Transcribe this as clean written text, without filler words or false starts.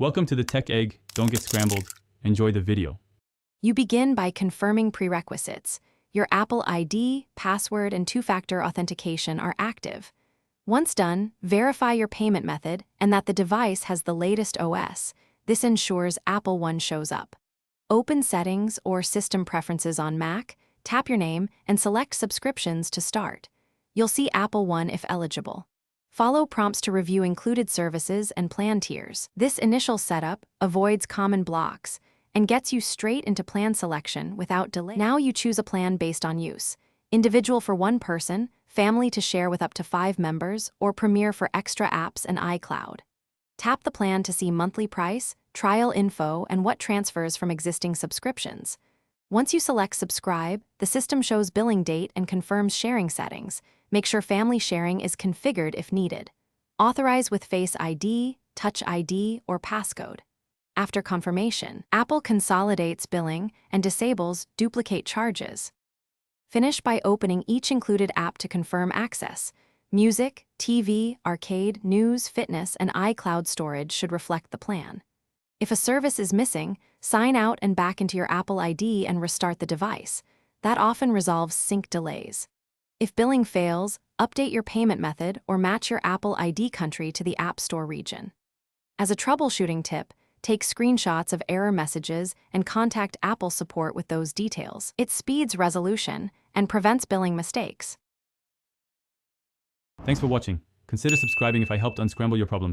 Welcome to the Tech Egg. Don't get scrambled. Enjoy the video. You begin by confirming prerequisites. Your Apple ID, password, and two-factor authentication are active. Once done, verify your payment method and that the device has the latest OS. This ensures Apple One shows up. Open Settings or System Preferences on Mac, tap your name, and select Subscriptions to start. You'll see Apple One if eligible. Follow prompts to review included services and plan tiers. This initial setup avoids common blocks and gets you straight into plan selection without delay. Now you choose a plan based on use: individual for one person, family to share with up to 5 members, or Premier for extra apps and iCloud. Tap the plan to see monthly price, trial info, and what transfers from existing subscriptions. Once you select Subscribe, the system shows billing date and confirms sharing settings. Make sure family sharing is configured if needed. Authorize with Face ID, Touch ID, or passcode. After confirmation, Apple consolidates billing and disables duplicate charges. Finish by opening each included app to confirm access. Music, TV, arcade, news, fitness, and iCloud storage should reflect the plan. If a service is missing, sign out and back into your Apple ID and restart the device. That often resolves sync delays. If billing fails, update your payment method or match your Apple ID country to the App Store region. As a troubleshooting tip, take screenshots of error messages and contact Apple support with those details. It speeds resolution and prevents billing mistakes. Thanks for watching. Consider subscribing if I helped unscramble your problems.